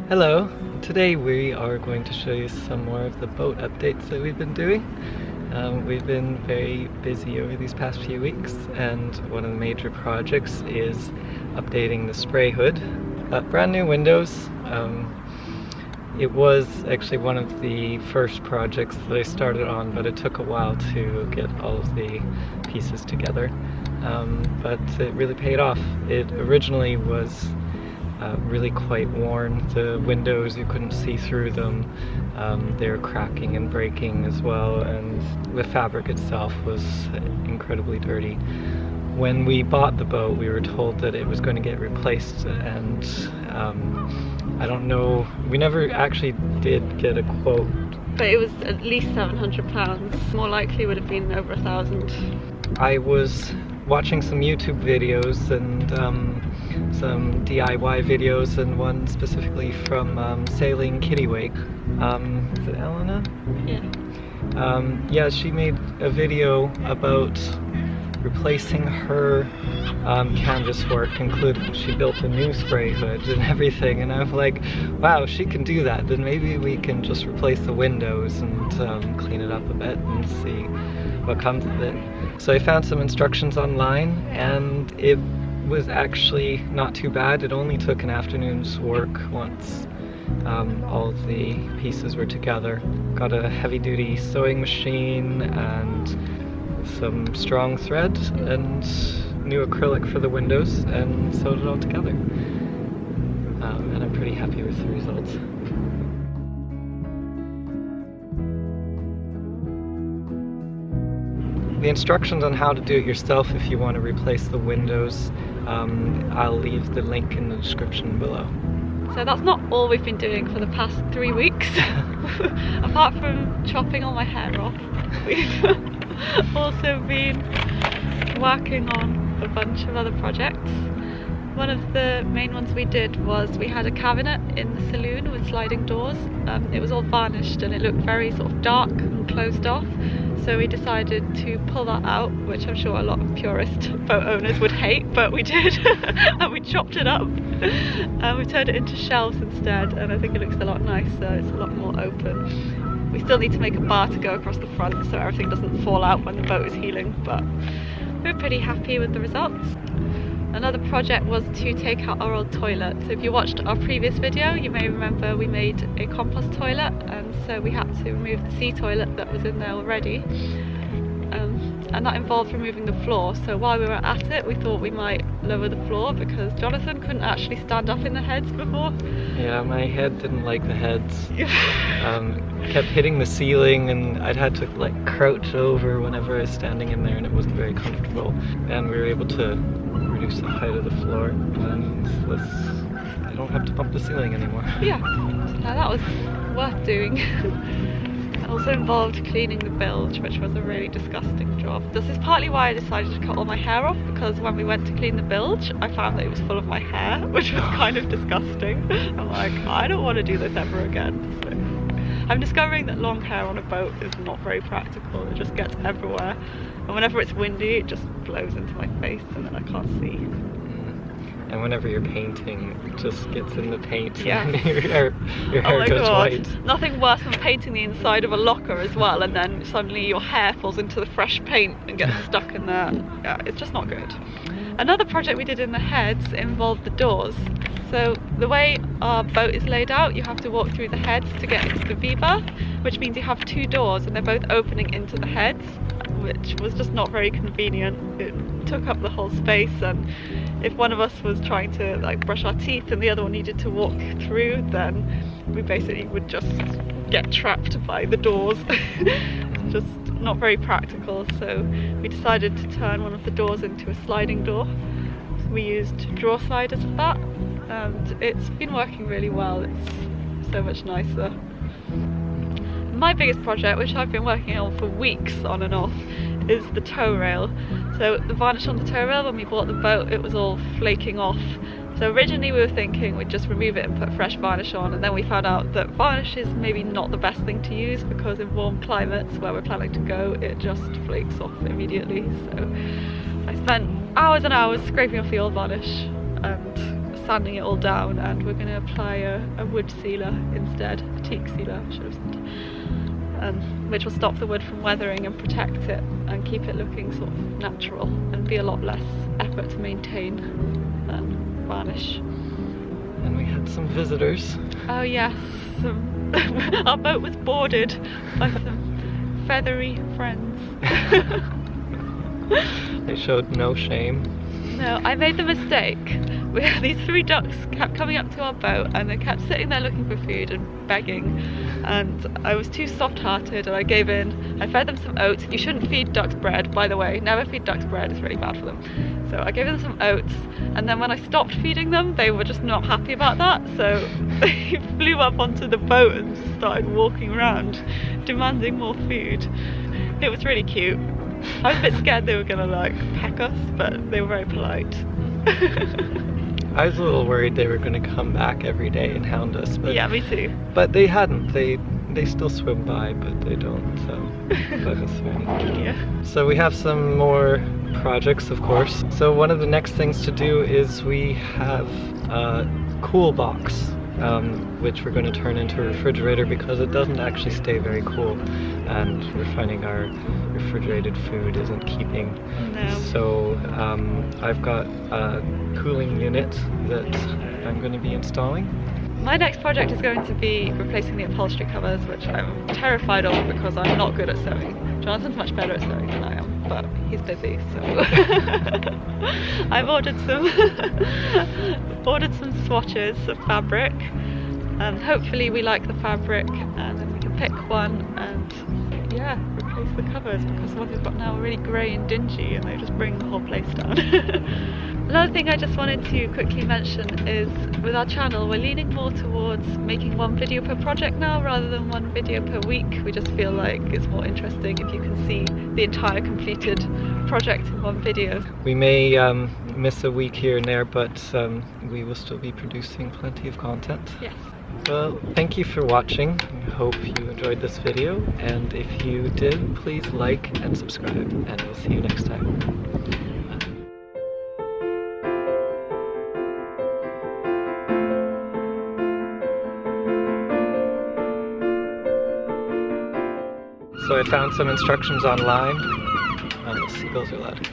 Hello, today we are going to show you some more of the boat updates that we've been doing. We've been very busy over these past few weeks, and one of the major projects is updating the Sprayhood. Brand new windows. It was actually one of the first projects that I started on, but it took a while to get all of the pieces together. But it really paid off. It originally was really quite worn. The windows, you couldn't see through them. They were cracking and breaking as well, and the fabric itself was incredibly dirty. When we bought the boat, we were told that it was going to get replaced, and I don't know, we never actually did get a quote. But it was at least £700. More likely would have been over 1,000. I was watching some YouTube videos and some DIY videos, and one specifically from Sailing Kittiwake. Is it Elena? Yeah. Yeah, she made a video about replacing her canvas work, including she built a new spray hood and everything, and I was like, wow, she can do that, then maybe we can just replace the windows and clean it up a bit and see what comes of it. So I found some instructions online, and it was actually not too bad. It only took an afternoon's work once all of the pieces were together. Got a heavy-duty sewing machine and some strong thread and new acrylic for the windows, and sewed it all together. And I'm pretty happy with the results. The instructions on how to do it yourself if you want to replace the windows, I'll leave the link in the description below. So that's not all we've been doing for the past 3 weeks. Apart from chopping all my hair off, we've also been working on a bunch of other projects. One of the main ones we did was we had a cabinet in the saloon with sliding doors. It was all varnished and it looked very sort of dark and closed off. So we decided to pull that out, which I'm sure a lot of purist boat owners would hate, but we did. And we chopped it up. We turned it into shelves instead, and I think it looks a lot nicer. It's a lot more open. We still need to make a bar to go across the front so everything doesn't fall out when the boat is heeling, but we're pretty happy with the results. Another project was to take out our old toilet. So if you watched our previous video, you may remember we made a compost toilet, and so we had to remove the sea toilet that was in there already. And that involved removing the floor. So while we were at it, we thought we might lower the floor because Jonathan couldn't actually stand up in the heads before. Yeah, my head didn't like the heads. Kept hitting the ceiling, and I'd had to like crouch over whenever I was standing in there, and it wasn't very comfortable. And we were able to reduce the height of the floor, and I don't have to bump the ceiling anymore. Yeah, now that was worth doing. It also involved cleaning the bilge, which was a really disgusting job. This is partly why I decided to cut all my hair off, because when we went to clean the bilge, I found that it was full of my hair, which was kind of disgusting. I'm like, I don't want to do this ever again. So I'm discovering that long hair on a boat is not very practical. It just gets everywhere, and whenever it's windy, it just blows into my face, and then I can't see. And whenever you're painting, it just gets in the paint, yes. And your hair goes white. Nothing worse than painting the inside of a locker as well, and then suddenly your hair falls into the fresh paint and gets stuck in there. Yeah, it's just not good. Another project we did in the heads involved the doors. So the way our boat is laid out, you have to walk through the heads to get into the V-berth, which means you have 2 doors and they're both opening into the heads, which was just not very convenient. It took up the whole space, and if one of us was trying to like brush our teeth and the other one needed to walk through, then we basically would just get trapped by the doors. Just not very practical, so we decided to turn one of the doors into a sliding door. So we used drawer sliders for that, and it's been working really well. It's so much nicer. My biggest project, which I've been working on for weeks on and off, is the tow rail. So the varnish on the tow rail, when we bought the boat, it was all flaking off. So originally we were thinking we'd just remove it and put fresh varnish on, and then we found out that varnish is maybe not the best thing to use, because in warm climates where we're planning to go, it just flakes off immediately. So I spent hours and hours scraping off the old varnish and sanding it all down, and we're going to apply a wood sealer instead, a teak sealer I should have said, which will stop the wood from weathering and protect it and keep it looking sort of natural and be a lot less effort to maintain than varnish. And we had some visitors. Oh yes, our boat was boarded by some feathery friends. They showed no shame. No, I made the mistake. These 3 ducks kept coming up to our boat and they kept sitting there looking for food and begging, and I was too soft-hearted and I gave in. I fed them some oats. You shouldn't feed ducks bread, by the way. Never feed ducks bread, it's really bad for them. So I gave them some oats, and then when I stopped feeding them, they were just not happy about that, so they flew up onto the boat and just started walking around demanding more food. It was really cute. I was a bit scared they were gonna like peck us, but they were very polite. I was a little worried they were going to come back every day and hound us, but yeah, me too. But they hadn't. They still swim by, but they don't. So that was funny. Yeah. So we have some more projects, of course. So one of the next things to do is we have a cool box, which we're going to turn into a refrigerator because it doesn't actually stay very cool, and we're finding our refrigerated food isn't keeping. No. So I've got a cooling unit that I'm going to be installing. My next project is going to be replacing the upholstery covers, which I'm terrified of because I'm not good at sewing. Jonathan's much better at sewing than I am, but he's busy, so I've ordered some swatches of fabric, and hopefully we like the fabric and then we can pick one and yeah, replace the covers, because the ones we've got now are really grey and dingy and they just bring the whole place down. Another thing I just wanted to quickly mention is with our channel we're leaning more towards making 1 video per project now rather than 1 video per week. We just feel like it's more interesting if you can see the entire completed project in 1 video. We may miss a week here and there, but we will still be producing plenty of content. Yes. Well, thank you for watching. I hope you enjoyed this video, and if you did, please like and subscribe, and we'll see you next time. So I found some instructions online. The seagulls are loud.